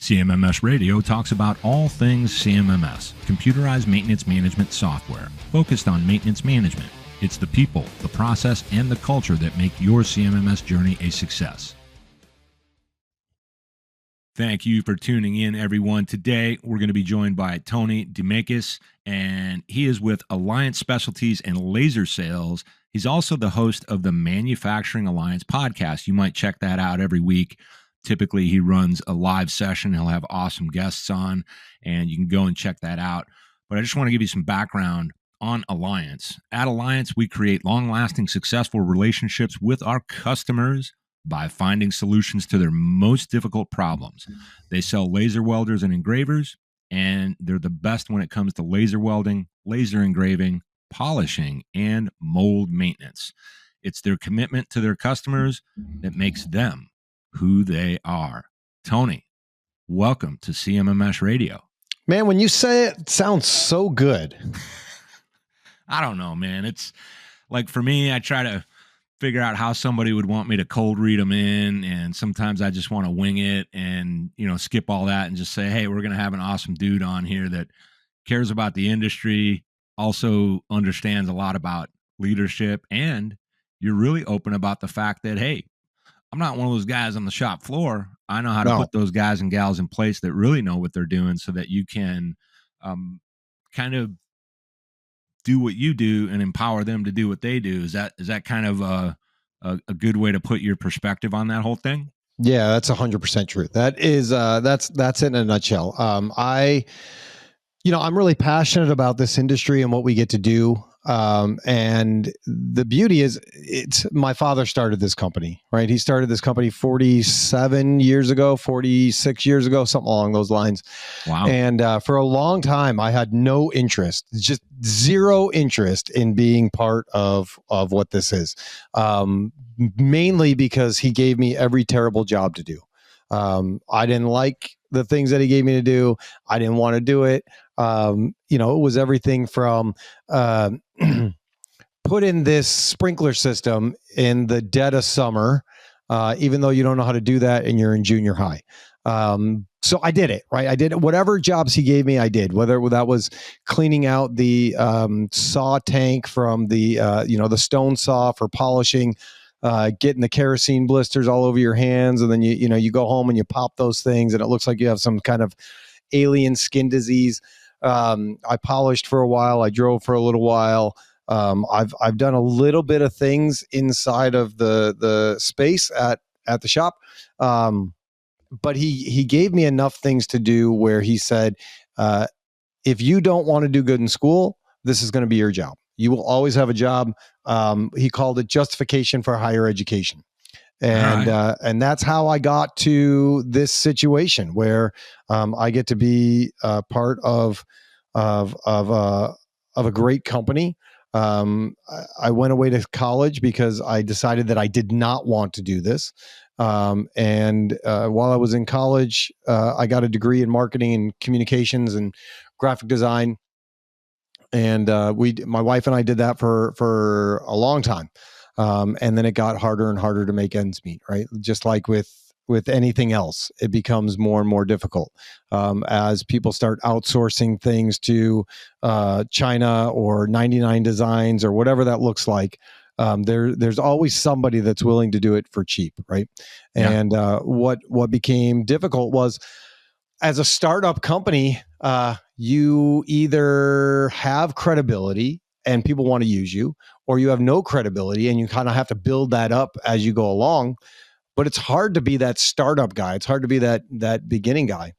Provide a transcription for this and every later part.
CMMS Radio talks about all things CMMS, computerized maintenance management software, focused on maintenance management. It's the people, the process, and the culture that make your CMMS journey a success. Thank you for tuning in, everyone. Today, we're going to be joined by Tony Demakis, and he is with Alliance Specialties and Laser Sales. He's also the host of the Manufacturing Alliance podcast. You might check that out every week. Typically, he runs a live session. He'll have awesome guests on, and you can go and check that out. But I just want to give you some background on Alliance. At Alliance, we create long-lasting, successful relationships with our customers by finding solutions to their most difficult problems. They sell laser welders and engravers, and they're the best when it comes to laser welding, laser engraving, polishing, and mold maintenance. It's their commitment to their customers that makes them who they are. Tony, welcome to CMMS Radio. Man, when you say it, it sounds so good. I don't know, man. It's like, for me, I try to figure out how somebody would want me to cold read them in, and sometimes I just want to wing it and, skip all that and just say, hey, we're going to have an awesome dude on here that cares about the industry, also understands a lot about leadership, and you're really open about the fact that, hey, I'm not one of those guys on the shop floor. I know how to put those guys and gals in place that really know what they're doing so that you can kind of do what you do and empower them to do what they do. Is that kind of a good way to put your perspective on that whole thing? Yeah, that's 100% true. That is, that's in a nutshell. I'm really passionate about this industry and what we get to do. And the beauty is, my father started this company, right? He started this company 47 years ago, 46 years ago, something along those lines. Wow. And for a long time, I had no interest, just zero interest in being part of what this is. Mainly because he gave me every terrible job to do. I didn't like the things that he gave me to do. I didn't want to do it. It was everything from put in this sprinkler system in the dead of summer, even though you don't know how to do that and you're in junior high. So I did it, right? I did it. Whatever jobs he gave me, I did, whether that was cleaning out the saw tank from the stone saw for polishing, getting the kerosene blisters all over your hands. And then you go home and you pop those things and it looks like you have some kind of alien skin disease. I polished for a while. I drove for a little while. I've done a little bit of things inside of the space at the shop. But he gave me enough things to do where he said, if you don't want to do good in school, this is going to be your job. You will always have a job. He called it justification for higher education. And, right. And that's how I got to this situation where, I get to be part of a great company. I went away to college because I decided that I did not want to do this. And while I was in college, I got a degree in marketing and communications and graphic design. And my wife and I did that for a long time. And then it got harder and harder to make ends meet, right? Just like with anything else, it becomes more and more difficult as people start outsourcing things to China or 99 Designs or whatever that looks like. There's always somebody that's willing to do it for cheap, right? Yeah. And what became difficult was, as a startup company, you either have credibility and people want to use you, or you have no credibility and you kind of have to build that up as you go along. But it's hard to be that startup guy. It's hard to be that beginning guy.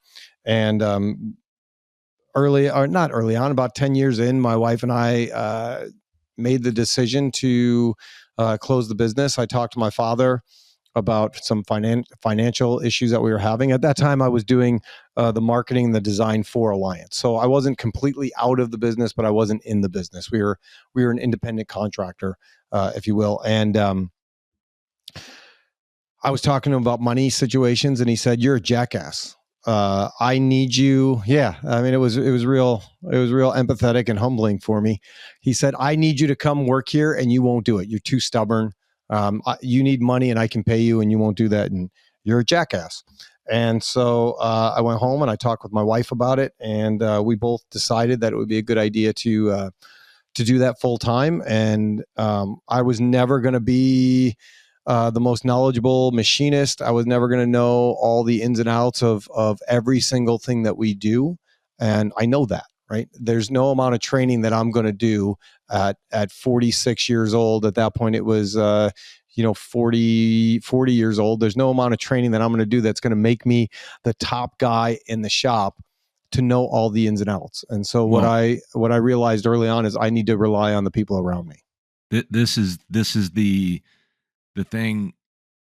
And not early on, about 10 years in, my wife and I made the decision to close the business. I talked to my father about some financial issues that we were having. At that time, I was doing the marketing and the design for Alliance. So I wasn't completely out of the business, but I wasn't in the business. We were an independent contractor, if you will. And I was talking to him about money situations, and he said, "You're a jackass. I need you." Yeah. I mean, it was real empathetic and humbling for me. He said, "I need you to come work here, and you won't do it. You're too stubborn. You need money and I can pay you, and you won't do that. And you're a jackass." And so I went home and I talked with my wife about it, and we both decided that it would be a good idea to do that full time. And I was never going to be the most knowledgeable machinist. I was never going to know all the ins and outs of every single thing that we do. And I know that, right? There's no amount of training that I'm going to do at 46 years old. At that point, it was, 40 years old. There's no amount of training that I'm going to do that's going to make me the top guy in the shop to know all the ins and outs. And so what I realized early on is I need to rely on the people around me. This is the thing.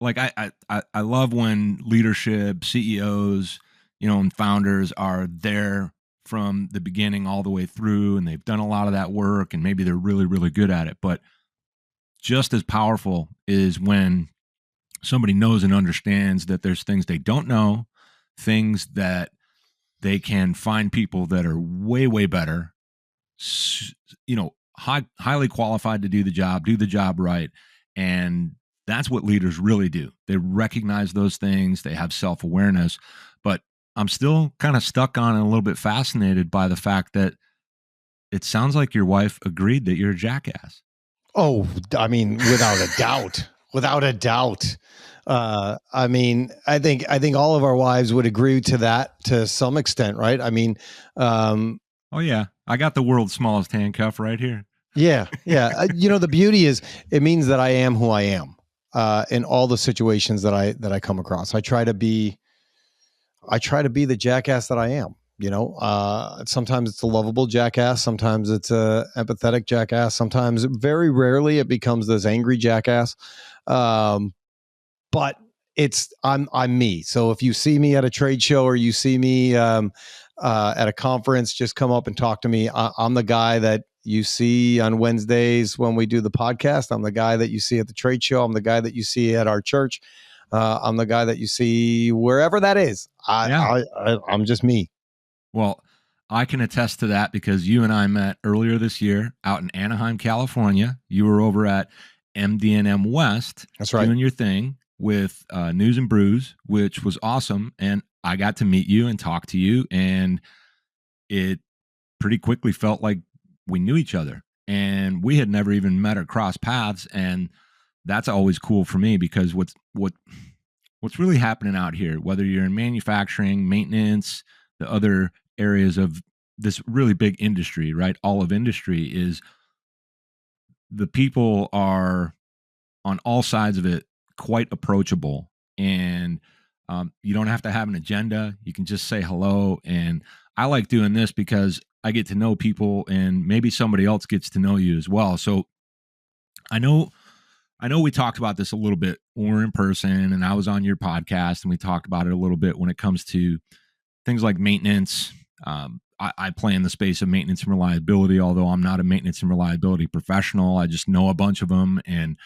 Like I love when leadership, CEOs, and founders are there from the beginning all the way through, and they've done a lot of that work, and maybe they're really, really good at it. But just as powerful is when somebody knows and understands that there's things they don't know, things that they can find people that are way, way better, highly qualified to do the job right. And that's what leaders really do. They recognize those things. They have self-awareness. But I'm still kind of stuck on and a little bit fascinated by the fact that it sounds like your wife agreed that you're a jackass. Oh, I mean, without a doubt. Without a doubt. I mean, I think all of our wives would agree to that to some extent, right? I mean, oh yeah, I got the world's smallest handcuff right here. Yeah. The beauty is it means that I am who I am in all the situations that I come across. I try to be the jackass that I am. Sometimes it's a lovable jackass. Sometimes it's a empathetic jackass. Sometimes, very rarely, it becomes this angry jackass. But I'm me. So if you see me at a trade show or you see me at a conference, just come up and talk to me. I'm the guy that you see on Wednesdays when we do the podcast. I'm the guy that you see at the trade show. I'm the guy that you see at our church. I'm the guy that you see wherever that is. I'm just me. Well, I can attest to that because you and I met earlier this year out in Anaheim, California. You were over at MD&M West. That's right. Doing your thing with News and Brews, which was awesome. And I got to meet you and talk to you. And it pretty quickly felt like we knew each other. And we had never even met or crossed paths. And that's always cool for me because what's really happening out here, whether you're in manufacturing, maintenance, the other areas of this really big industry, right? All of industry is the people are on all sides of it quite approachable. And you don't have to have an agenda. You can just say hello. And I like doing this because I get to know people and maybe somebody else gets to know you as well. So I know we talked about this a little bit when we're in person and I was on your podcast and we talked about it a little bit when it comes to things like maintenance. I play in the space of maintenance and reliability, although I'm not a maintenance and reliability professional. I just know a bunch of them. And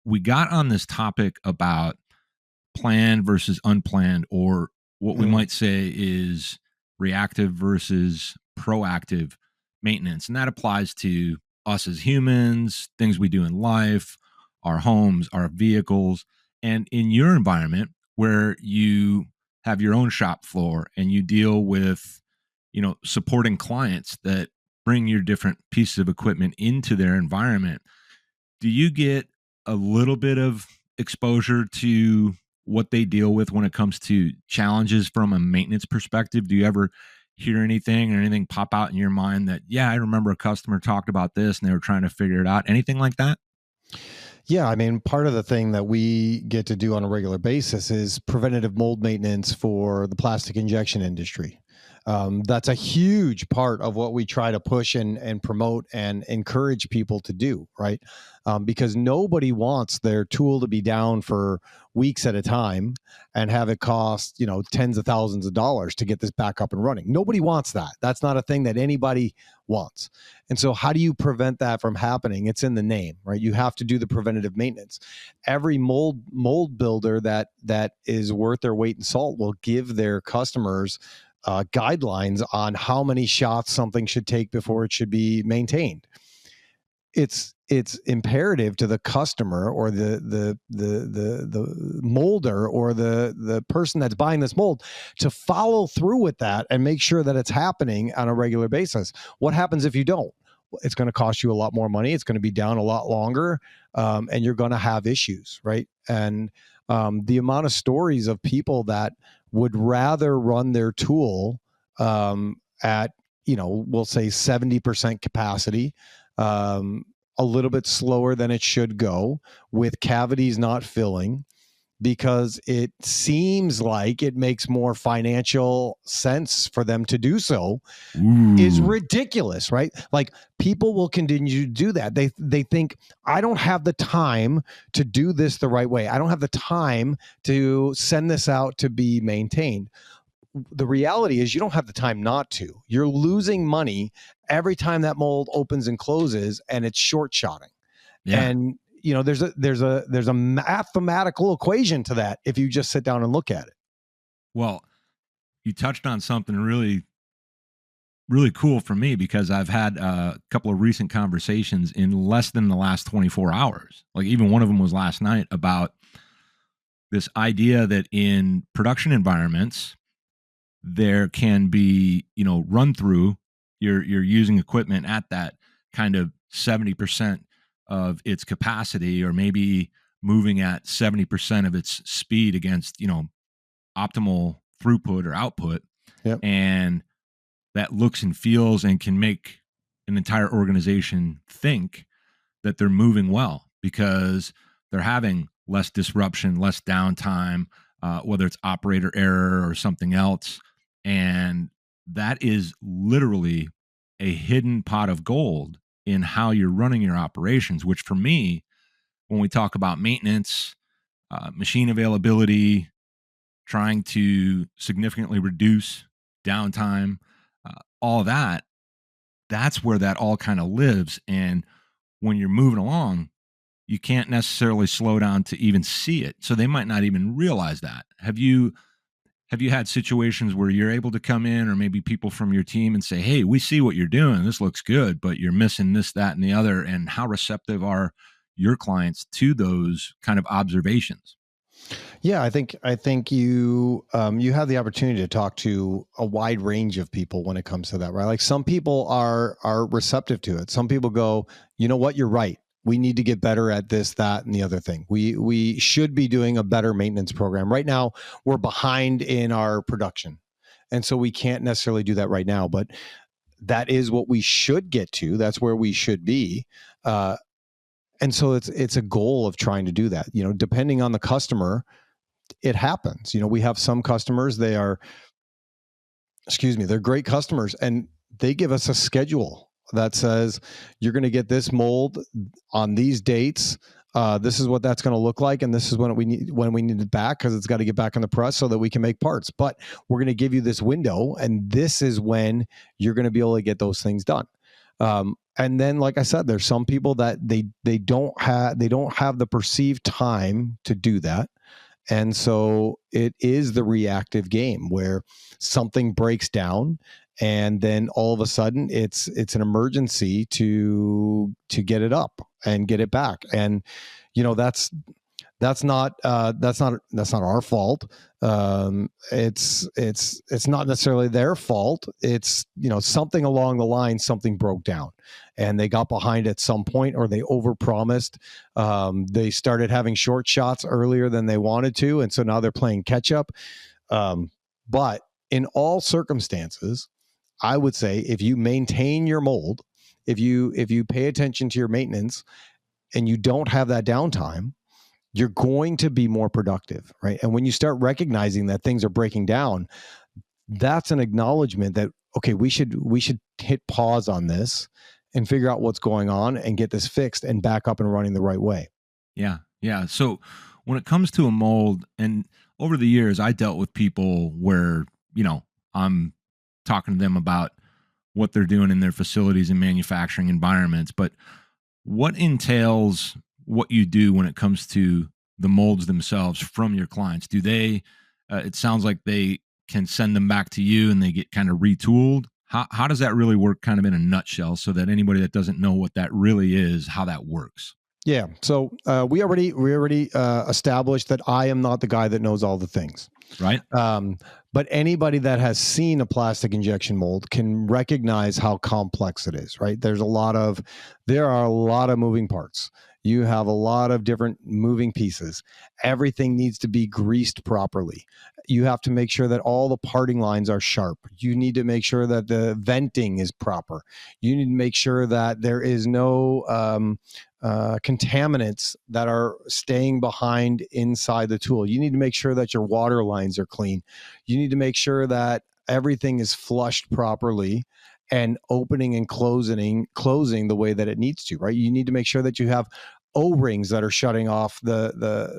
we got on this topic about planned versus unplanned, or what we might say is reactive versus proactive maintenance. And that applies to us as humans, things we do in life, our homes, our vehicles, and in your environment where you have your own shop floor and you deal with, supporting clients that bring your different pieces of equipment into their environment. Do you get a little bit of exposure to what they deal with when it comes to challenges from a maintenance perspective? Do you ever hear anything or anything pop out in your mind that, yeah, I remember a customer talked about this and they were trying to figure it out? Anything like that? Yeah, I mean, part of the thing that we get to do on a regular basis is preventative mold maintenance for the plastic injection industry. That's a huge part of what we try to push and promote and encourage people to do, right? Because nobody wants their tool to be down for weeks at a time and have it cost, tens of thousands of dollars to get this back up and running. Nobody wants that. That's not a thing that anybody wants. And so how do you prevent that from happening? It's in the name, right? You have to do the preventative maintenance. Every mold builder that is worth their weight in salt will give their customers guidelines on how many shots something should take before it should be maintained. It's it's imperative to the customer or the molder or the person that's buying this mold to follow through with that and make sure that it's happening on a regular basis. What happens if you don't? It's going to cost you a lot more money. It's going to be down a lot longer, and you're going to have issues, right? And the amount of stories of people that would rather run their tool at, we'll say 70% capacity, a little bit slower than it should go, with cavities not filling, because it seems like it makes more financial sense for them to do so, is ridiculous, right? Like, people will continue to do that. They think, I don't have the time to do this the right way. I don't have the time to send this out to be maintained. The reality is you don't have the time not to. You're losing money every time that mold opens and closes, and it's short-shotting. Yeah. And there's a mathematical equation to that if you just sit down and look at it. Well, you touched on something really, really cool for me, because I've had a couple of recent conversations in less than the last 24 hours. Like, even one of them was last night, about this idea that in production environments, there can be, run through, you're using equipment at that kind of 70% of its capacity, or maybe moving at 70% of its speed against, optimal throughput or output. Yep. And that looks and feels and can make an entire organization think that they're moving well, because they're having less disruption, less downtime, whether it's operator error or something else. And that is literally a hidden pot of gold in how you're running your operations, which for me, when we talk about maintenance, machine availability, trying to significantly reduce downtime, all that, that's where that all kind of lives. And when you're moving along, you can't necessarily slow down to even see it. So they might not even realize that. Have you had situations where you're able to come in, or maybe people from your team, and say, hey, we see what you're doing, this looks good, but you're missing this, that, and the other? And how receptive are your clients to those kind of observations? Yeah, I think you have the opportunity to talk to a wide range of people when it comes to that, right? Like, some people are receptive to it. Some people go, you know what, you're right. We need to get better at this, that, and the other thing. We should be doing a better maintenance program. Right now, we're behind in our production, and so we can't necessarily do that right now. But that is what we should get to. That's where we should be. And so it's a goal of trying to do that. Depending on the customer, it happens. We have some customers, they're great customers, and they give us a schedule that says, you're going to get this mold on these dates. This is what that's going to look like, and this is when we need it back, because it's got to get back in the press so that we can make parts. But we're going to give you this window, and this is when you're going to be able to get those things done. And then, like I said, there's some people that they don't have the perceived time to do that. And so it is the reactive game where something breaks down, and then all of a sudden it's an emergency to get it up and get it back. And that's not our fault. It's not necessarily their fault. It's, something along the line, something broke down, and they got behind at some point, or they overpromised. They started having short shots earlier than they wanted to, and so now they're playing catch up. But in all circumstances, I would say, if you maintain your mold, if you pay attention to your maintenance, and you don't have that downtime, you're going to be more productive, right? And when you start recognizing that things are breaking down, that's an acknowledgement that, okay, we should hit pause on this and figure out what's going on and get this fixed and back up and running the right way. Yeah. Yeah. So when it comes to a mold, and over the years, I dealt with people where, I'm talking to them about what they're doing in their facilities and manufacturing environments, but what entails what you do when it comes to the molds themselves from your clients? Do they, it sounds like they can send them back to you and they get kind of retooled. How does that really work, kind of in a nutshell, so that anybody that doesn't know what that really is, how that works? Yeah. So we already established that I am not the guy that knows all the things. Right. But anybody that has seen a plastic injection mold can recognize how complex it is, right? There are a lot of moving parts. You have a lot of different moving pieces. Everything needs to be greased properly. You have to make sure that all the parting lines are sharp. You need to make sure that the venting is proper. You need to make sure that there is no contaminants that are staying behind inside the tool. You need to make sure that your water lines are clean. You need to make sure that everything is flushed properly and opening and closing the way that it needs to, right? You need to make sure that you have O-rings that are shutting off the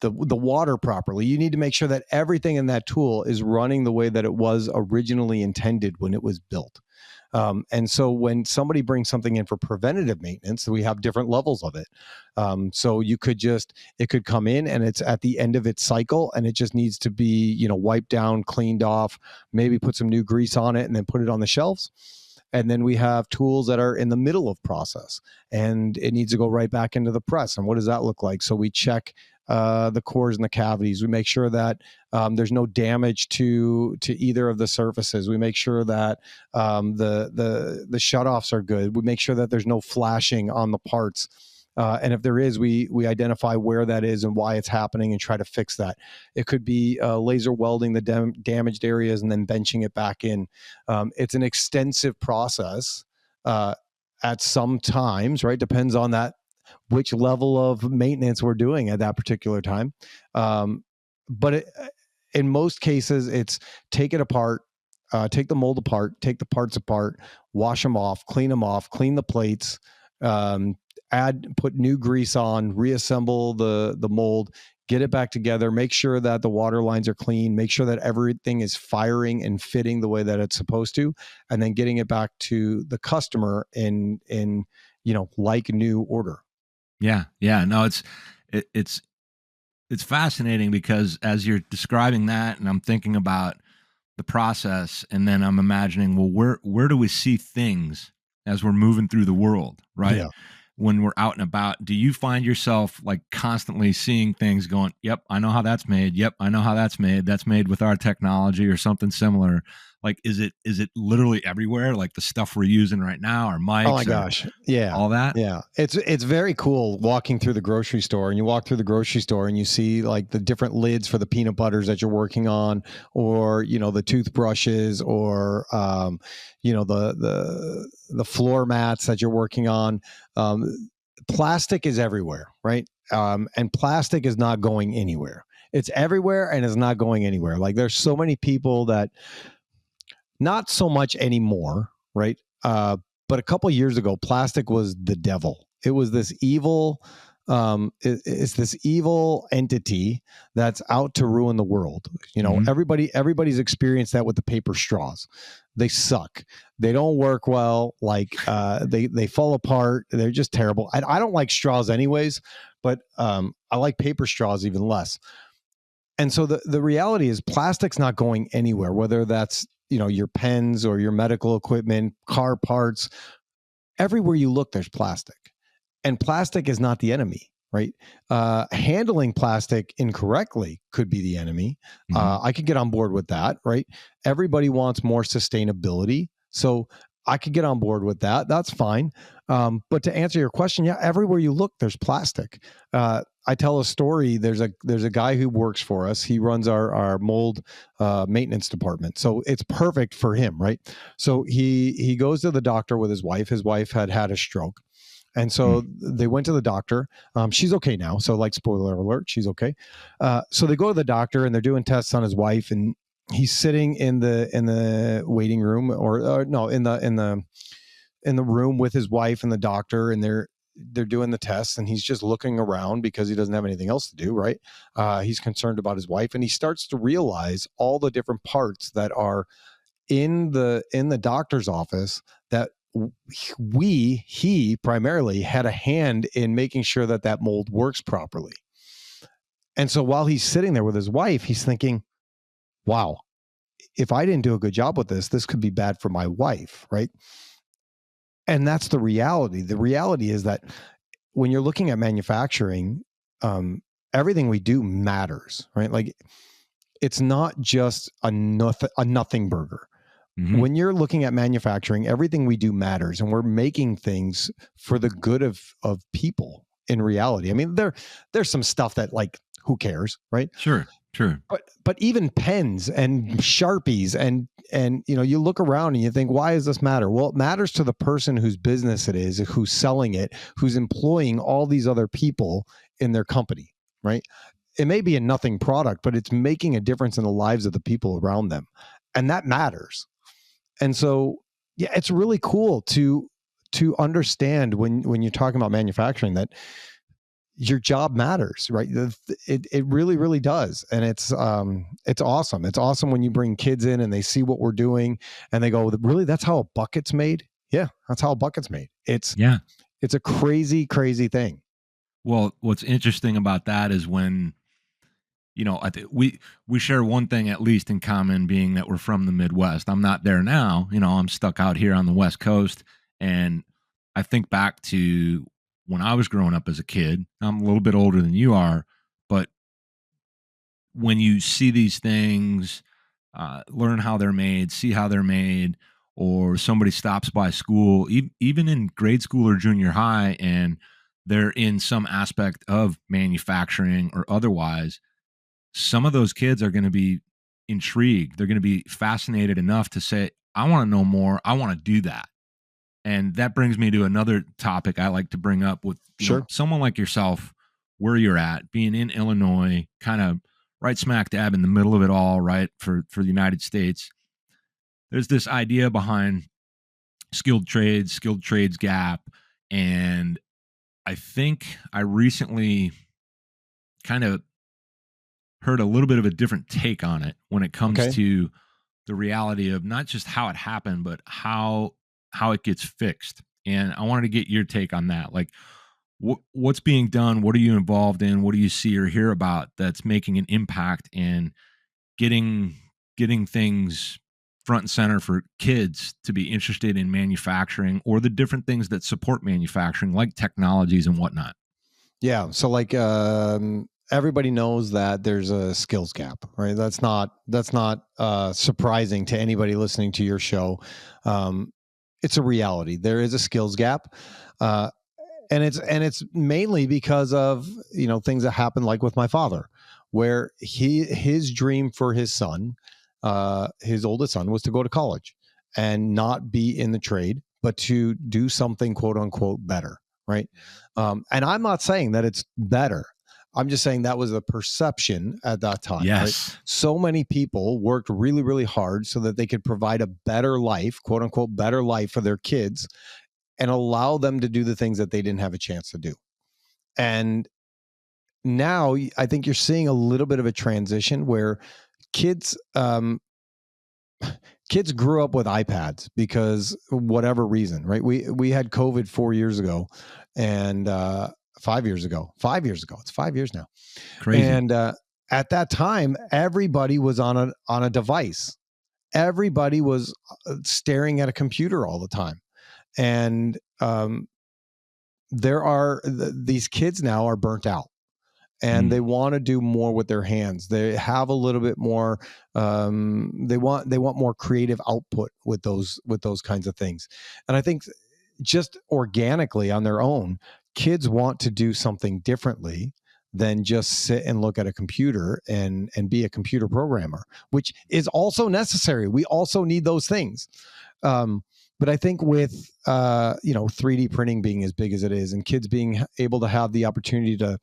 water properly. You need to make sure that everything in that tool is running the way that it was originally intended when it was built. And so when somebody brings something in for preventative maintenance, we have different levels of it. So it could come in and it's at the end of its cycle and it just needs to be, wiped down, cleaned off, maybe put some new grease on it and then put it on the shelves. And then we have tools that are in the middle of process and it needs to go right back into the press. And what does that look like? So we check the cores and the cavities. We make sure that there's no damage to either of the surfaces. We make sure that the shutoffs are good. We make sure that there's no flashing on the parts. And if there is, we identify where that is and why it's happening and try to fix that. It could be laser welding the damaged areas and then benching it back in. It's an extensive process at some times, right? Depends on which level of maintenance we're doing at that particular time. But in most cases, it's take it apart, take the mold apart, take the parts apart, wash them off, clean the plates, put new grease on, reassemble the mold, get it back together, make sure that the water lines are clean, make sure that everything is firing and fitting the way that it's supposed to, and then getting it back to the customer in like new order. Yeah. No, it's fascinating because as you're describing that, and I'm thinking about the process, and then I'm imagining, well, where do we see things as we're moving through the world, right? Yeah. When we're out and about, do you find yourself like constantly seeing things going, yep, I know how that's made. Yep, I know how that's made. That's made with our technology or something similar. Like, is it literally everywhere? Like the stuff we're using right now, our mics. Oh my gosh. Yeah. All that. Yeah. It's very cool walking through the grocery store, and you walk through the grocery store and you see like the different lids for the peanut butters that you're working on, or, the toothbrushes, or, the floor mats that you're working on. Plastic is everywhere, right? And plastic is not going anywhere. It's everywhere and it's not going anywhere. Like there's so many people that, not so much anymore, right? But a couple of years ago, plastic was the devil. It was this evil, it's this evil entity that's out to ruin the world. Everybody's experienced that with the paper straws. They suck. They don't work well. Like they fall apart. They're just terrible. I don't like straws anyways, but I like paper straws even less. And so the reality is plastic's not going anywhere, whether that's your pens or your medical equipment, car parts. Everywhere you look, there's plastic. And plastic is not the enemy, right? Handling plastic incorrectly could be the enemy. Mm-hmm. I could get on board with that, right? Everybody wants more sustainability. So I could get on board with that. That's fine. But to answer your question, yeah, everywhere you look, there's plastic. I tell a story. There's a guy who works for us. He runs our mold maintenance department. So it's perfect for him, right? So he goes to the doctor with his wife. His wife had a stroke. And so they went to the doctor. She's okay now. So like, spoiler alert, she's okay. So they go to the doctor and they're doing tests on his wife, and he's sitting in the waiting room, or no, in the room with his wife and the doctor, and they're doing the tests, and he's just looking around because he doesn't have anything else to do, right? He's concerned about his wife, and he starts to realize all the different parts that are in the doctor's office that he primarily had a hand in making sure that mold works properly. And so while he's sitting there with his wife, he's thinking, wow, if I didn't do a good job with this could be bad for my wife, right? And that's the reality. The reality is that when you're looking at manufacturing, everything we do matters, right? Like, it's not just a nothing burger. Mm-hmm. When you're looking at manufacturing, everything we do matters, and we're making things for the good of people in reality. I mean, there's some stuff that, like, who cares, right? Sure. But even pens and Sharpies and you look around and you think, why does this matter? Well, it matters to the person whose business it is, who's selling it, who's employing all these other people in their company, right? It may be a nothing product, but it's making a difference in the lives of the people around them, and that matters. And so, yeah, it's really cool to understand when you're talking about manufacturing that your job matters, right? It really, really does. And it's awesome. It's awesome when you bring kids in and they see what we're doing and they go, really, that's how a bucket's made? Yeah, that's how a bucket's made. It's a crazy, crazy thing. Well, what's interesting about that is when, I think we share one thing at least in common, being that we're from the Midwest. I'm not there now. I'm stuck out here on the West Coast, and I think back to when I was growing up as a kid. I'm a little bit older than you are, but when you see these things, learn how they're made, see how they're made, or somebody stops by school, even in grade school or junior high, and they're in some aspect of manufacturing or otherwise, some of those kids are going to be intrigued. They're going to be fascinated enough to say, I want to know more. I want to do that. And that brings me to another topic I like to bring up with someone like yourself, where you're at, being in Illinois, kind of right smack dab in the middle of it all, right, for the United States. There's this idea behind skilled trades gap. And I think I recently kind of heard a little bit of a different take on it when it comes to the reality of not just how it happened, but how it gets fixed. And I wanted to get your take on that. Like, what's being done? What are you involved in? What do you see or hear about that's making an impact and getting things front and center for kids to be interested in manufacturing or the different things that support manufacturing, like technologies and whatnot? Yeah. So, like, everybody knows that there's a skills gap, right? That's not surprising to anybody listening to your show. It's a reality. There is a skills gap. And it's mainly because of, things that happen, like with my father, where his dream for his son, his oldest son, was to go to college and not be in the trade, but to do something, quote unquote, better. Right. And I'm not saying that it's better. I'm just saying that was the perception at that time. Yes. Right? So many people worked really, really hard so that they could provide a better life, quote unquote, better life for their kids, and allow them to do the things that they didn't have a chance to do. And now I think you're seeing a little bit of a transition where kids grew up with iPads because whatever reason, right? We had COVID 4 years ago and 5 years ago. It's 5 years now. Crazy. And at that time, everybody was on a device. Everybody was staring at a computer all the time. And these kids now are burnt out, and they want to do more with their hands. They have a little bit more. They want more creative output with those kinds of things. And I think just organically on their own, kids want to do something differently than just sit and look at a computer and be a computer programmer, which is also necessary. We also need those things. But I think with 3D printing being as big as it is, and kids being able to have the opportunity to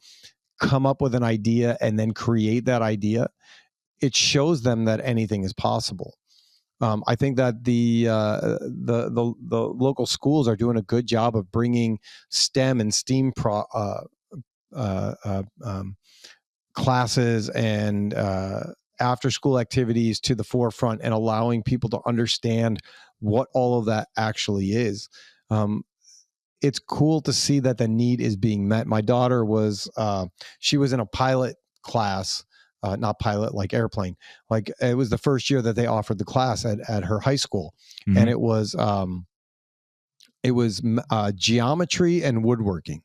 come up with an idea and then create that idea, it shows them that anything is possible. I think that the local schools are doing a good job of bringing STEM and STEAM classes and after school activities to the forefront, and allowing people to understand what all of that actually is. It's cool to see that the need is being met. My daughter was she was in a pilot class not pilot, like airplane. Like it was the first year that they offered the class at her high school, and it was geometry and woodworking.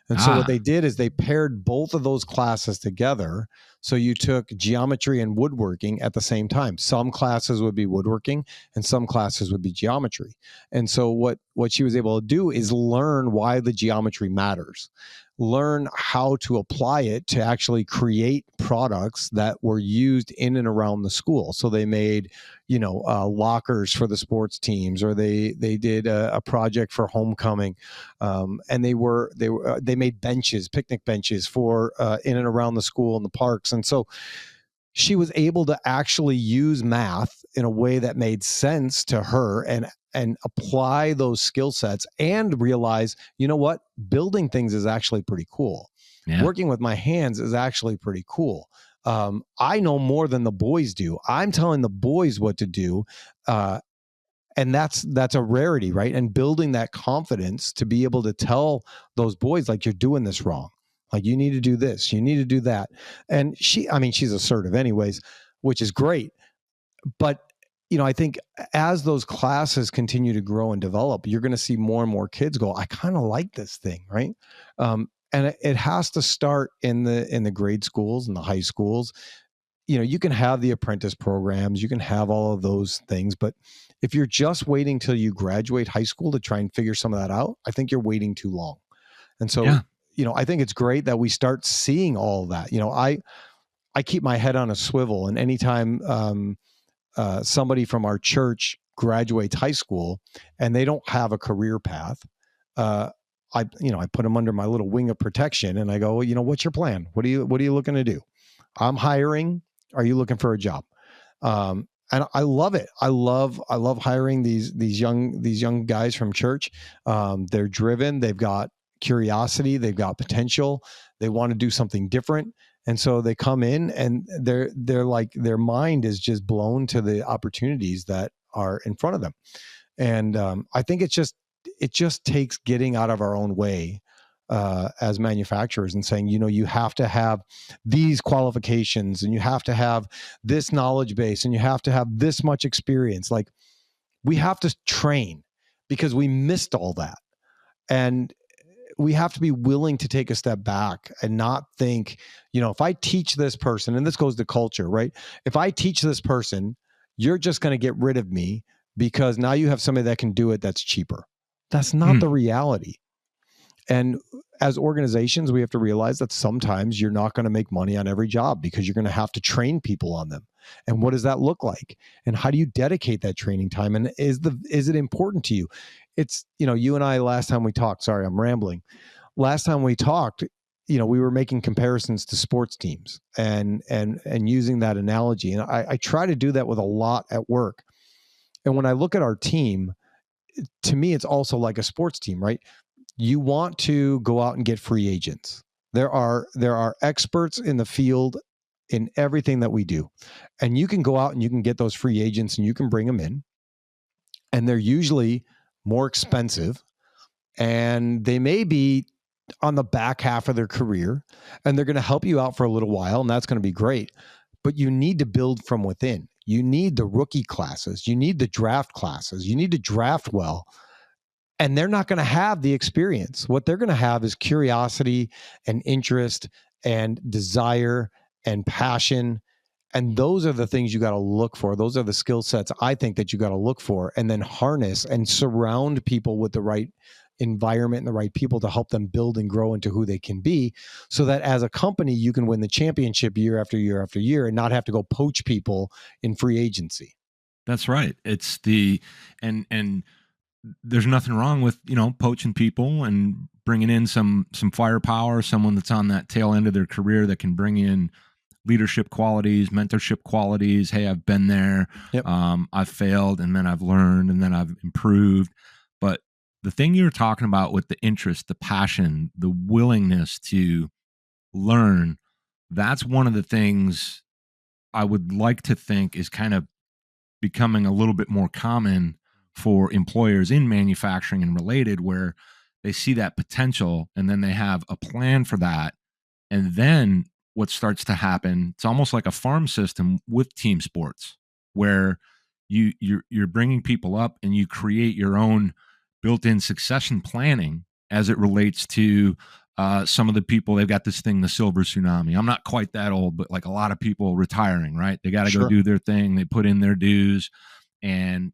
And so what they did is they paired both of those classes together. So you took geometry and woodworking at the same time. Some classes would be woodworking and some classes would be geometry. And so what she was able to do is learn why the geometry matters, learn how to apply it to actually create products that were used in and around the school. So they made, lockers for the sports teams, or they did a project for homecoming, and they made benches, picnic benches for in and around the school and the parks. And so she was able to actually use math in a way that made sense to her and apply those skill sets and realize, you know what, building things is actually pretty cool. Yeah. Working with my hands is actually pretty cool. I know more than the boys do. I'm telling the boys what to do. And that's a rarity, right? And building that confidence to be able to tell those boys, like, you're doing this wrong. Like, you need to do this, you need to do that. And she's assertive anyways, which is great. But, I think as those classes continue to grow and develop, you're going to see more and more kids go, I kind of like this thing, right? And it has to start in the grade schools and the high schools. You can have the apprentice programs, you can have all of those things, but if you're just waiting till you graduate high school to try and figure some of that out, I think you're waiting too long. And so, I think it's great that we start seeing all of that. I keep my head on a swivel, and anytime somebody from our church graduates high school and they don't have a career path, I put them under my little wing of protection, and I go, well, what's your plan? What are you looking to do? I'm hiring. Are you looking for a job? And I love it. I love hiring these young guys from church. They're driven. They've got curiosity. They've got potential. They want to do something different. And so they come in and they're like, their mind is just blown to the opportunities that are in front of them. And I think it just takes getting out of our own way as manufacturers and saying, you have to have these qualifications, and you have to have this knowledge base, and you have to have this much experience. Like, we have to train because we missed all that. And we have to be willing to take a step back and not think, if I teach this person, and this goes to culture, right? If I teach this person, you're just going to get rid of me because now you have somebody that can do it that's cheaper. That's not the reality. And as organizations, we have to realize that sometimes you're not going to make money on every job because you're going to have to train people on them. And what does that look like? And how do you dedicate that training time? And is it important to you? It's, you and I, last time we talked, sorry, I'm rambling. Last time we talked, we were making comparisons to sports teams and using that analogy. And I try to do that with a lot at work. And when I look at our team, to me, it's also like a sports team, right? You want to go out and get free agents. There are experts in the field in everything that we do. And you can go out and you can get those free agents and you can bring them in. And they're usually more expensive, and they may be on the back half of their career, and they're going to help you out for a little while, and that's going to be great. But you need to build from within. You need the rookie classes. You need the draft classes. You need to draft well. And they're not going to have the experience. What they're going to have is curiosity and interest and desire and passion. And those are the things you got to look for. Those are the skill sets I think that you got to look for, and then harness and surround people with the right environment and the right people to help them build and grow into who they can be, so that as a company, you can win the championship year after year after year and not have to go poach people in free agency. That's right. It's and there's nothing wrong with, poaching people and bringing in some firepower, someone that's on that tail end of their career that can bring in leadership qualities, mentorship qualities. Hey, I've been there. Yep. I've failed, and then I've learned, and then I've improved. But the thing you're talking about with the interest, the passion, the willingness to learn, that's one of the things I would like to think is kind of becoming a little bit more common for employers in manufacturing and related, where they see that potential and then they have a plan for that. And then what starts to happen, it's almost like a farm system with team sports, where you're bringing people up and you create your own built-in succession planning as it relates to some of the people. They've got this thing, the silver tsunami. I'm not quite that old, but like a lot of people retiring, right? They got to go Sure. do their thing. They put in their dues. And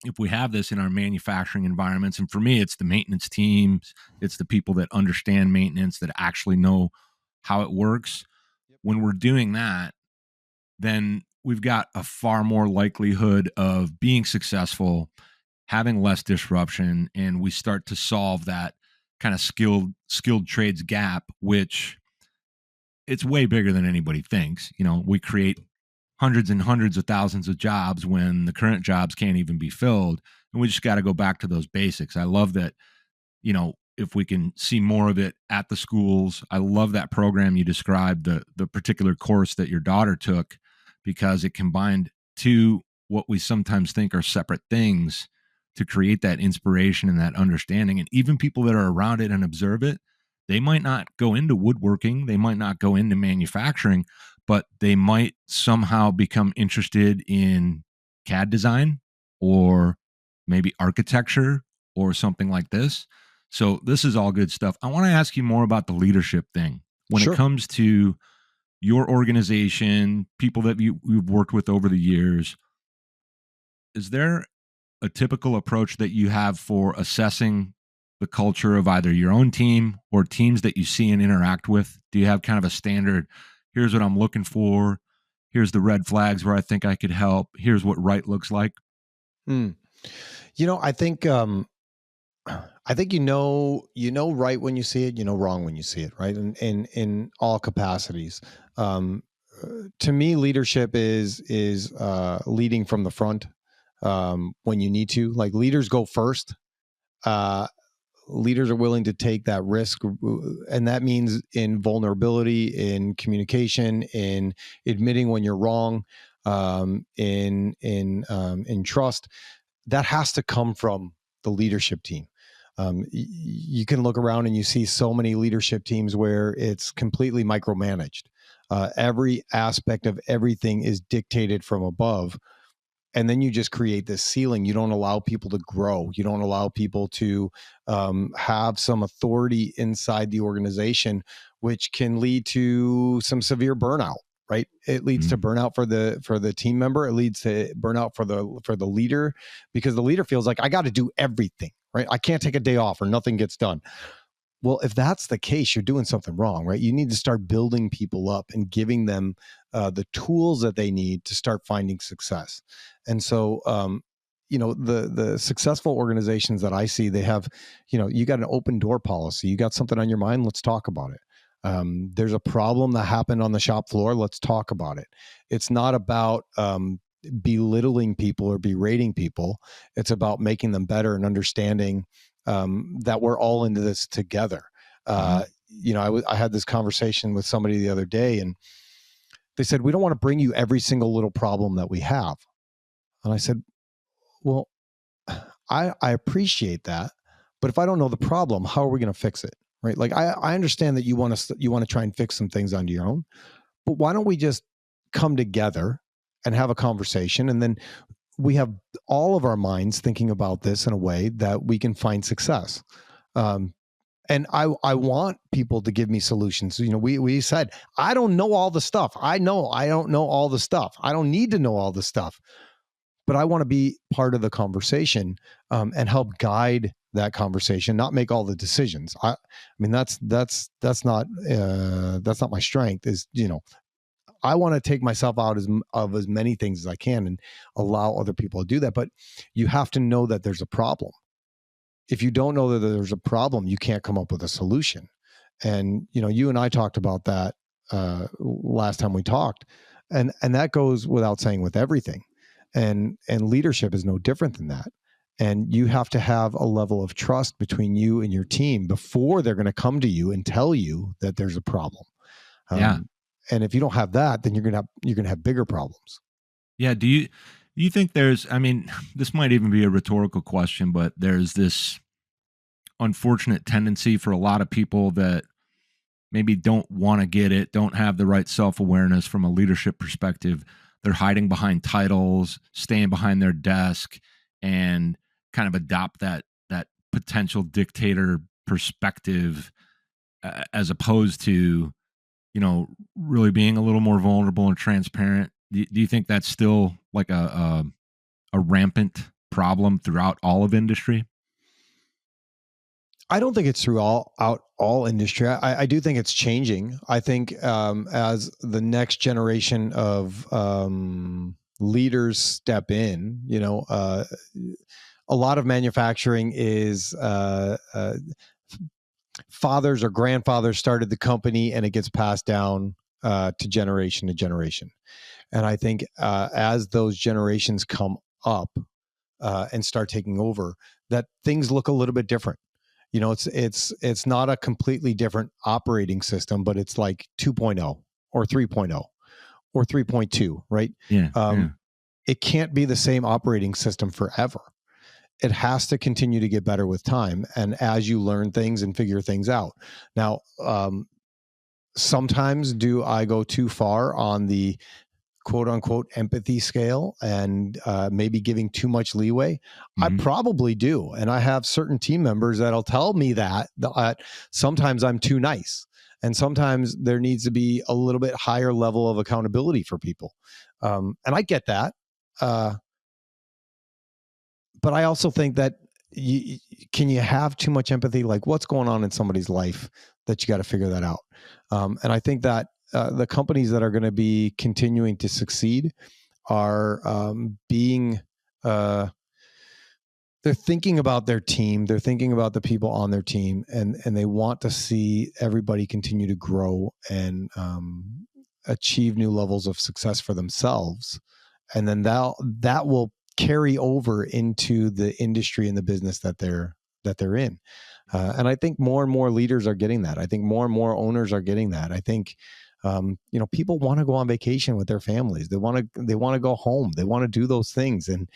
if we have this in our manufacturing environments, and for me, it's the maintenance teams, it's the people that understand maintenance, that actually know how it works. When we're doing that, then we've got a far more likelihood of being successful, having less disruption, and we start to solve that kind of skilled trades gap, which it's way bigger than anybody thinks. We create hundreds and hundreds of thousands of jobs when the current jobs can't even be filled, and we just got to go back to those basics. I love that, if we can see more of it at the schools. I love that program you described, the particular course that your daughter took, because it combined two what we sometimes think are separate things to create that inspiration and that understanding. And even people that are around it and observe it, they might not go into woodworking, they might not go into manufacturing, but they might somehow become interested in CAD design or maybe architecture or something like this. So this is all good stuff. I want to ask you more about the leadership thing. When it Sure. comes to your organization, people that you've worked with over the years, is there a typical approach that you have for assessing the culture of either your own team or teams that you see and interact with? Do you have kind of a standard, here's what I'm looking for, here's the red flags where I think I could help, here's what right looks like? Mm. I think right when you see it, wrong when you see it, right? And in all capacities. Um, to me, leadership is leading from the front when you need to. Like, leaders go first. Uh, Leaders are willing to take that risk, and that means in vulnerability, in communication, in admitting when you're wrong, in trust. That has to come from the leadership team. You can look around and you see so many leadership teams where it's completely micromanaged. Every aspect of everything is dictated from above. And then you just create this ceiling. You don't allow people to grow. You don't allow people to have some authority inside the organization, which can lead to some severe burnout. Right? It leads to burnout for the team member. It leads to burnout for the leader, because the leader feels like, I got to do everything. Right? I can't take a day off or nothing gets done. Well, if that's the case, you're doing something wrong, right? You need to start building people up and giving them the tools that they need to start finding success. And so, the successful organizations that I see, they have, you got an open door policy. You got something on your mind, let's talk about it. There's a problem that happened on the shop floor, let's talk about it. It's not about belittling people or berating people. It's about making them better and understanding that we're all into this together. I had this conversation with somebody the other day, and they said, we don't want to bring you every single little problem that we have. And I said, well, I appreciate that, but if I don't know the problem, how are we going to fix it? Right? Like, I understand that you want to try and fix some things on your own, but why don't we just come together and have a conversation, and then we have all of our minds thinking about this in a way that we can find success. And I want people to give me solutions. We said, I don't know all the stuff. I know I don't know all the stuff. I don't need to know all the stuff, but I want to be part of the conversation and help guide that conversation, not make all the decisions. I mean, that's not my strength. I want to take myself out of as many things as I can and allow other people to do that. But you have to know that there's a problem. If you don't know that there's a problem, you can't come up with a solution. And, you and I talked about that last time we talked, and that goes without saying with everything. And leadership is no different than that. And you have to have a level of trust between you and your team before they're going to come to you and tell you that there's a problem. Yeah. And if you don't have that, then you're going to have bigger problems. Yeah. Do you think this might even be a rhetorical question, but there's this unfortunate tendency for a lot of people that maybe don't want to get it, don't have the right self-awareness from a leadership perspective. They're hiding behind titles, staying behind their desk, and kind of adopt that potential dictator perspective, as opposed to, really being a little more vulnerable and transparent. Do you think that's still like a rampant problem throughout all of industry? I don't think it's throughout all industry. I do think it's changing. I think as the next generation of leaders step in, a lot of manufacturing is fathers or grandfathers started the company, and it gets passed down to generation. And I think as those generations come up and start taking over, that things look a little bit different. It's not a completely different operating system, but it's like 2.0 or 3.0 or 3.2, right? Yeah. It can't be the same operating system forever. It has to continue to get better with time, and as you learn things and figure things out. Now, sometimes do I go too far on the quote unquote empathy scale and maybe giving too much leeway? I probably do. And I have certain team members that'll tell me that sometimes I'm too nice. And sometimes there needs to be a little bit higher level of accountability for people. And I get that. But I also think that can you have too much empathy? Like, what's going on in somebody's life that you got to figure that out? And I think that the companies that are going to be continuing to succeed are they're thinking about their team. They're thinking about the people on their team, and they want to see everybody continue to grow and achieve new levels of success for themselves. And then that will carry over into the industry and the business that they're in. And I think more and more leaders are getting that. I think more and more owners are getting that. I think, people want to go on vacation with their families. They want to go home. They want to do those things. And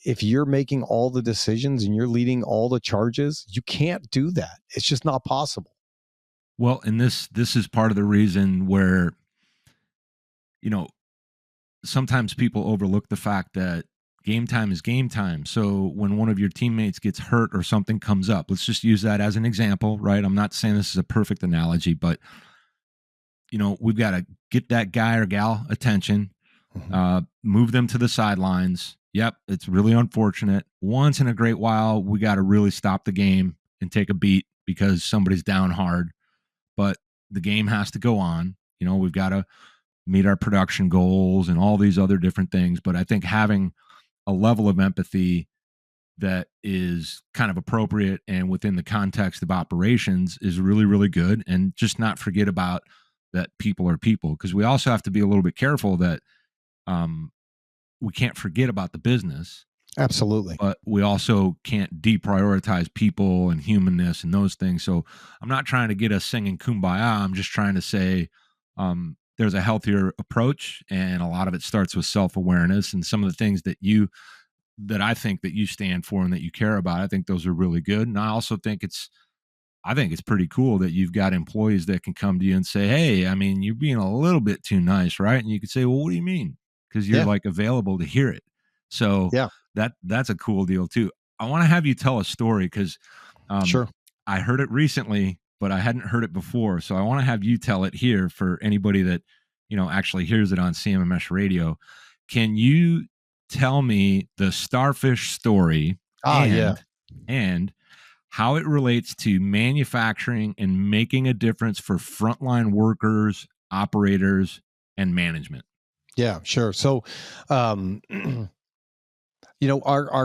if you're making all the decisions and you're leading all the charges, you can't do that. It's just not possible. Well, and this is part of the reason where, sometimes people overlook the fact that game time is game time. So when one of your teammates gets hurt or something comes up, let's just use that as an example, right? I'm not saying this is a perfect analogy, but we've got to get that guy or gal attention, move them to the sidelines. Yep, it's really unfortunate. Once in a great while, we got to really stop the game and take a beat because somebody's down hard. But the game has to go on. We've got to meet our production goals and all these other different things. But I think having a level of empathy that is kind of appropriate and within the context of operations is really, really good. And just not forget about that people are people, because we also have to be a little bit careful that we can't forget about the business. Absolutely. But we also can't deprioritize people and humanness and those things. So I'm not trying to get us singing Kumbaya. I'm just trying to say there's a healthier approach, and a lot of it starts with self-awareness and some of the things that I think that you stand for and that you care about. I think those are really good. And I also think it's pretty cool that you've got employees that can come to you and say, hey, I mean, you're being a little bit too nice, right? And you could say, well, what do you mean? Because you're like available to hear it. So that's a cool deal too. I want to have you tell a story because sure. I heard it recently, but I hadn't heard it before. So I want to have you tell it here for anybody that, actually hears it on CMMS radio. Can you tell me the starfish story and how it relates to manufacturing and making a difference for frontline workers, operators, and management? Yeah, sure. So, our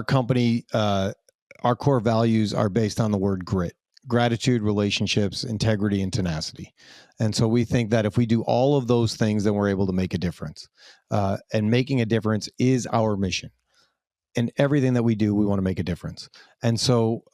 company, our core values are based on the word grit, gratitude, relationships, integrity, and tenacity. And so we think that if we do all of those things, then we're able to make a difference. And making a difference is our mission. In everything that we do, we want to make a difference. And so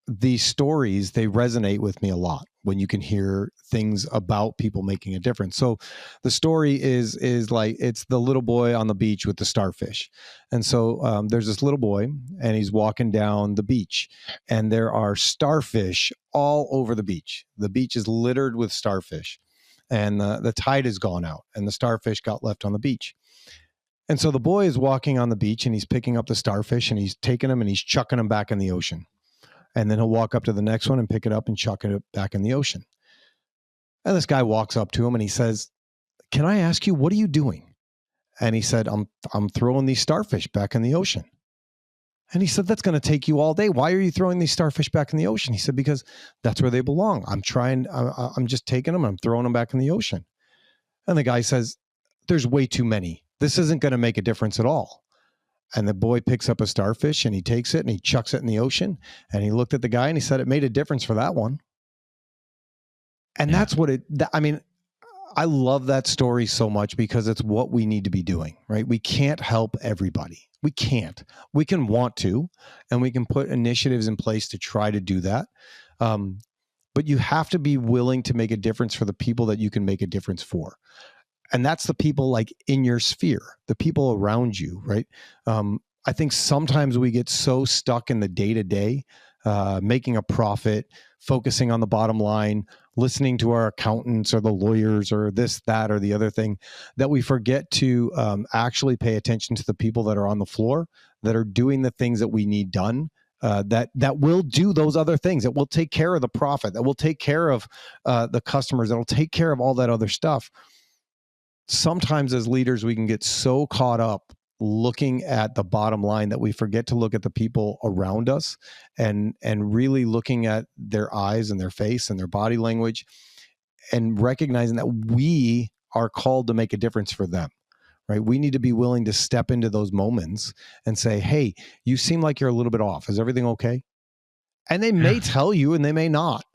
these stories, they resonate with me a lot when you can hear things about people making a difference. So the story is like, it's the little boy on the beach with the starfish. And so there's this little boy, and he's walking down the beach, and there are starfish all over the beach. The beach is littered with starfish, and the tide has gone out, and the starfish got left on the beach. And so the boy is walking on the beach, and he's picking up the starfish, and he's taking them and he's chucking them back in the ocean. And then he'll walk up to the next one and pick it up and chuck it back in the ocean. And this guy walks up to him and he says, "Can I ask you, what are you doing?" And he said, I'm throwing these starfish back in the ocean." And he said, "That's going to take you all day. Why are you throwing these starfish back in the ocean?" He said, "Because that's where they belong. I'm just taking them and I'm throwing them back in the ocean." And the guy says, "There's way too many. This isn't going to make a difference at all." And the boy picks up a starfish and he takes it and he chucks it in the ocean. And he looked at the guy and he said, "It made a difference for that one." And that's what I love that story so much, because it's what we need to be doing, right? We can't help everybody. We can't. We can want to, and we can put initiatives in place to try to do that. But you have to be willing to make a difference for the people that you can make a difference for. And that's the people like in your sphere, the people around you, right? I think sometimes we get so stuck in the day-to-day, making a profit, focusing on the bottom line, listening to our accountants or the lawyers or this, that, or the other thing, that we forget to actually pay attention to the people that are on the floor, that are doing the things that we need done, that will do those other things, that will take care of the profit, that will take care of the customers, that will take care of all that other stuff. Sometimes as leaders, we can get so caught up looking at the bottom line that we forget to look at the people around us, and really looking at their eyes and their face and their body language, and recognizing that we are called to make a difference for them, right? We need to be willing to step into those moments and say, "Hey, you seem like you're a little bit off. Is everything okay?" And they may tell you and they may not,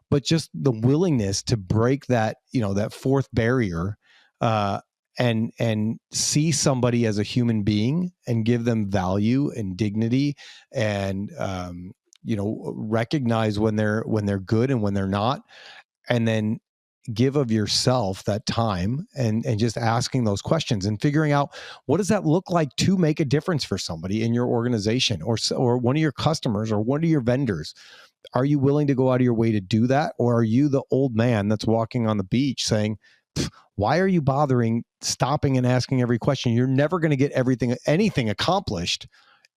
but just the willingness to break that, that fourth barrier, and see somebody as a human being and give them value and dignity, and recognize when they're good and when they're not, and then give of yourself that time, and just asking those questions and figuring out, what does that look like to make a difference for somebody in your organization, or one of your customers, or one of your vendors? Are you willing to go out of your way to do that? Or are you the old man that's walking on the beach saying, "Why are you bothering stopping and asking every question? You're never going to get anything accomplished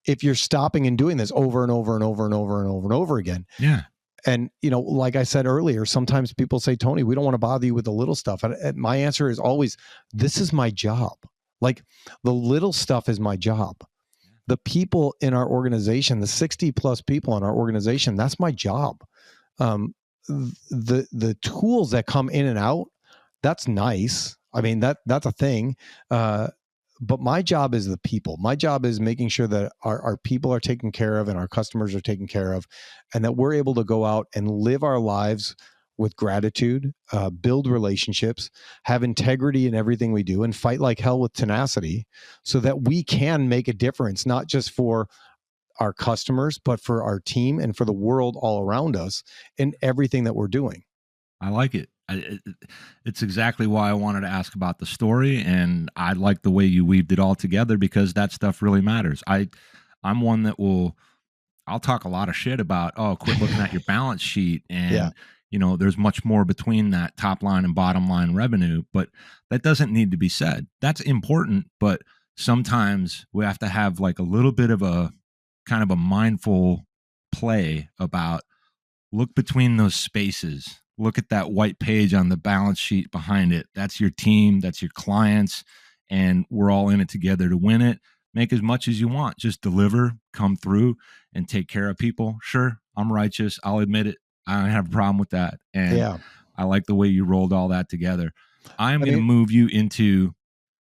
if you're stopping and doing this over and over and over and over and over and over again." Yeah. And, like I said earlier, sometimes people say, "Tony, we don't want to bother you with the little stuff." And my answer is always, this is my job. Like, the little stuff is my job. The people in our organization, the 60 plus people in our organization, that's my job. The tools that come in and out, that's nice. I mean, that's a thing. But my job is the people. My job is making sure that our people are taken care of and our customers are taken care of, and that we're able to go out and live our lives with gratitude, build relationships, have integrity in everything we do, and fight like hell with tenacity, so that we can make a difference, not just for our customers, but for our team and for the world all around us in everything that we're doing. I like it. It's exactly why I wanted to ask about the story, and I like the way you weaved it all together, because that stuff really matters. I'm one that I'll talk a lot of shit about, quit looking at your balance sheet, and there's much more between that top line and bottom line revenue, but that doesn't need to be said. That's important, but sometimes we have to have like a little bit of a kind of a mindful play about, look between those spaces. Look at that white page on the balance sheet behind it. That's your team, that's your clients, and we're all in it together to win it. Make as much as you want. Just deliver, come through, and take care of people. Sure, I'm righteous. I'll admit it. I don't have a problem with that. And I like the way you rolled all that together. I'm going to move you into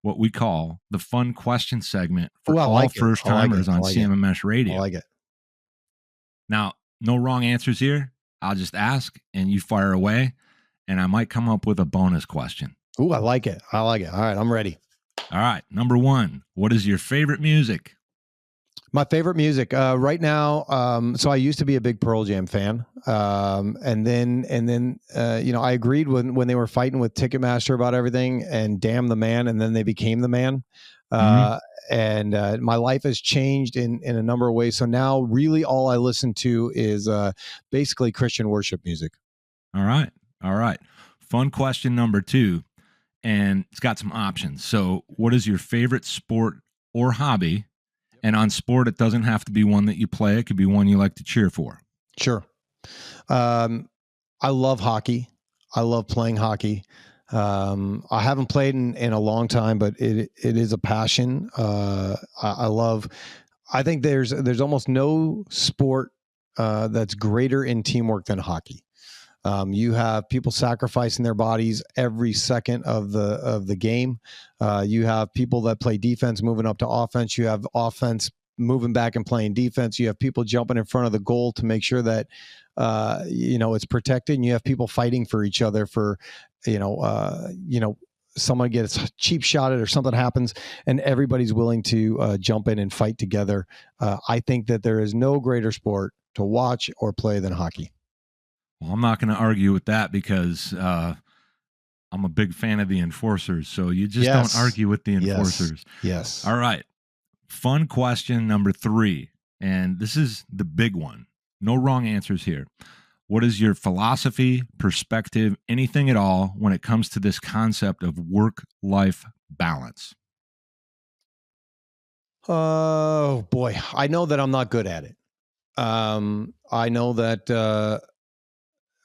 what we call the fun question segment for all first timers on CMMS Radio. I like it. Now, no wrong answers here. I'll just ask and you fire away, and I might come up with a bonus question. Ooh, I like it. All right, I'm ready. All right. Number one, what is your favorite music? My favorite music right now. So I used to be a big Pearl Jam fan, and then I agreed when they were fighting with Ticketmaster about everything, and damn the man, and then they became the man. Mm-hmm. And my life has changed in a number of ways. So now, really, all I listen to is basically Christian worship music. All right. All right. Fun question number 2, and it's got some options. So, what is your favorite sport or hobby? And on sport, it doesn't have to be one that you play. It could be one you like to cheer for. Sure. I love hockey. I love playing hockey. I haven't played in a long time, but it is a passion. I think there's almost no sport that's greater in teamwork than hockey. You have people sacrificing their bodies every second of the game. You have people that play defense moving up to offense. You have offense moving back and playing defense. You have people jumping in front of the goal to make sure that it's protected. And you have people fighting for each other for someone gets cheap shotted or something happens, and everybody's willing to jump in and fight together. I think that there is no greater sport to watch or play than hockey. Well, I'm not going to argue with that because I'm a big fan of the enforcers. So you just don't argue with the enforcers. Yes. All right. Fun question number 3. And this is the big one. No wrong answers here. What is your philosophy, perspective, anything at all when it comes to this concept of work-life balance? Oh, boy. I know that I'm not good at it. I know that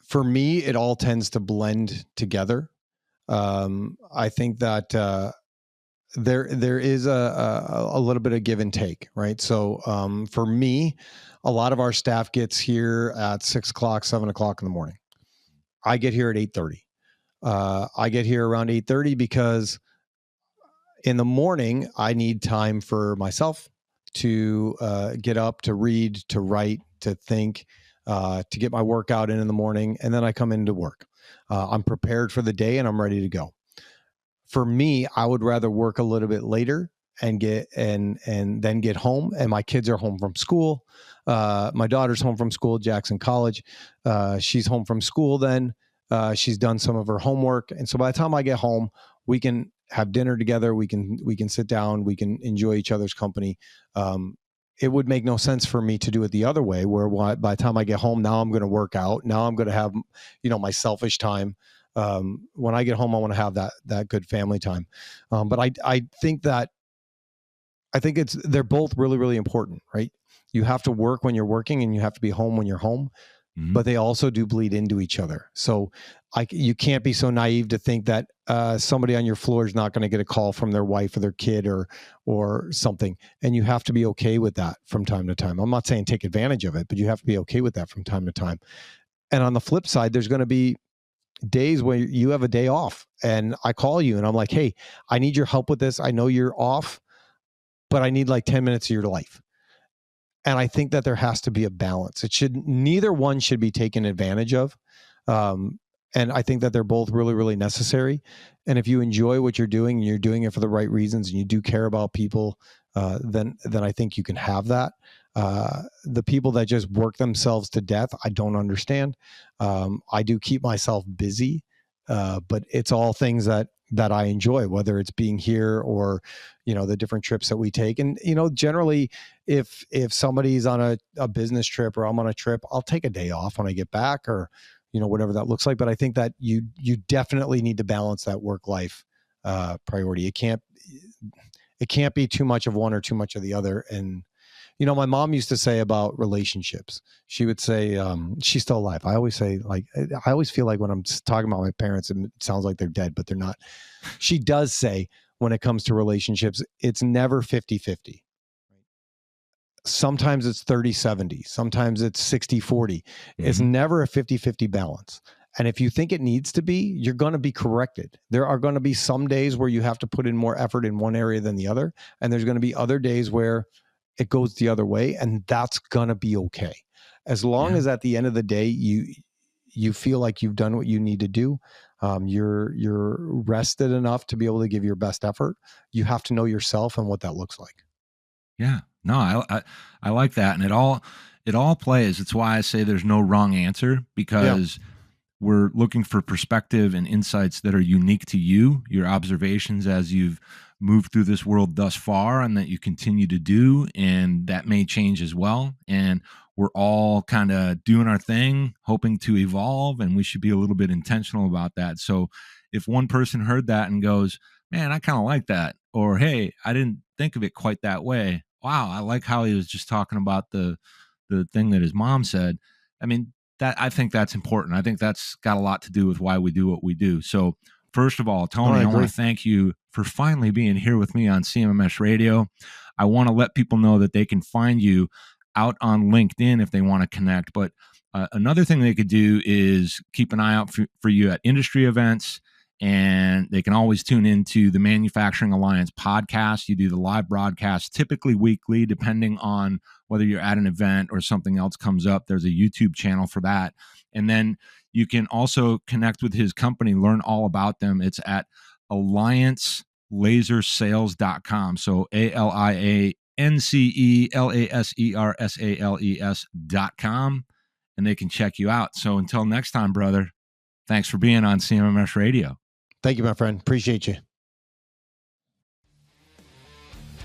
for me, it all tends to blend together. I think that there is a little bit of give and take, right? So for me, a lot of our staff gets here at 6 o'clock, 7 o'clock in the morning. I get here at 8:30. I get here around 8:30 because in the morning I need time for myself to get up, to read, to write, to think, to get my workout in the morning, and then I come into work. I'm prepared for the day and I'm ready to go. For me, I would rather work a little bit later and then get home, and my kids are home from school. My daughter's home from school, Jackson College. She's home from school then. She's done some of her homework, and so by the time I get home, we can have dinner together. We can sit down. We can enjoy each other's company. It would make no sense for me to do it the other way, where by the time I get home, now I'm going to work out. Now I'm going to have my selfish time. When I get home, I want to have that good family time. But I think they're both really, really important, right? You have to work when you're working and you have to be home when you're home, but they also do bleed into each other. So you can't be so naive to think that somebody on your floor is not going to get a call from their wife or their kid or something. And you have to be okay with that from time to time. I'm not saying take advantage of it, but you have to be okay with that from time to time. And on the flip side, there's going to be days where you have a day off and I call you and I'm like, hey, I need your help with this. I know you're off, but I need like 10 minutes of your life. And I think that there has to be a balance. Neither one should be taken advantage of. And I think that they're both really, really necessary. And if you enjoy what you're doing and you're doing it for the right reasons and you do care about people, then I think you can have that. The people that just work themselves to death, I don't understand. I do keep myself busy, but it's all things that I enjoy, whether it's being here or, the different trips that we take. And, generally if somebody's on a business trip or I'm on a trip, I'll take a day off when I get back or, whatever that looks like. But I think that you definitely need to balance that work-life priority. It can't be too much of one or too much of the other. And, my mom used to say about relationships, she would say, she's still alive. I always say, I always feel like when I'm talking about my parents, it sounds like they're dead, but they're not. She does say when it comes to relationships, it's never 50-50. Sometimes it's 30-70. Sometimes it's 60-40. Mm-hmm. It's never a 50-50 balance. And if you think it needs to be, you're going to be corrected. There are going to be some days where you have to put in more effort in one area than the other. And there's going to be other days where it goes the other way. And that's going to be okay. As long as at the end of the day, you feel like you've done what you need to do. You're rested enough to be able to give your best effort. You have to know yourself and what that looks like. Yeah. No, I like that, and it all plays. It's why I say there's no wrong answer, because we're looking for perspective and insights that are unique to you, your observations as you've moved through this world thus far, and that you continue to do, and that may change as well. And we're all kind of doing our thing, hoping to evolve, and we should be a little bit intentional about that. So if one person heard that and goes, man, I kind of like that, or hey, I didn't think of it quite that way. Wow, I like how he was just talking about the thing that his mom said. I mean, that, I think that's important. I think that's got a lot to do with why we do what we do. So first of all, Tony, I want to thank you for finally being here with me on CMMS Radio. I want to let people know that they can find you out on LinkedIn if they want to connect. But another thing they could do is keep an eye out for you at industry events. And they can always tune into the Manufacturing Alliance podcast. You do the live broadcast, typically weekly, depending on whether you're at an event or something else comes up. There's a YouTube channel for that. And then you can also connect with his company, learn all about them. It's at alliancelasersales.com. So ALIANCELASERSALES.com. And they can check you out. So until next time, brother, thanks for being on CMMS Radio. Thank you, my friend. Appreciate you.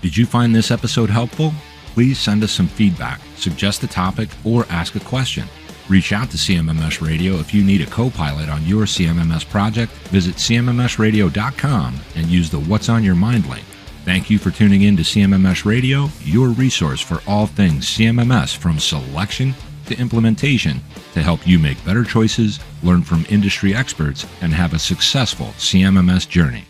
Did you find this episode helpful? Please send us some feedback, suggest a topic, or ask a question. Reach out to CMMS Radio if you need a co-pilot on your CMMS project. Visit CMMSradio.com and use the What's on Your Mind link. Thank you for tuning in to CMMS Radio, your resource for all things CMMS, from selection to implementation, to help you make better choices, learn from industry experts, and have a successful CMMS journey.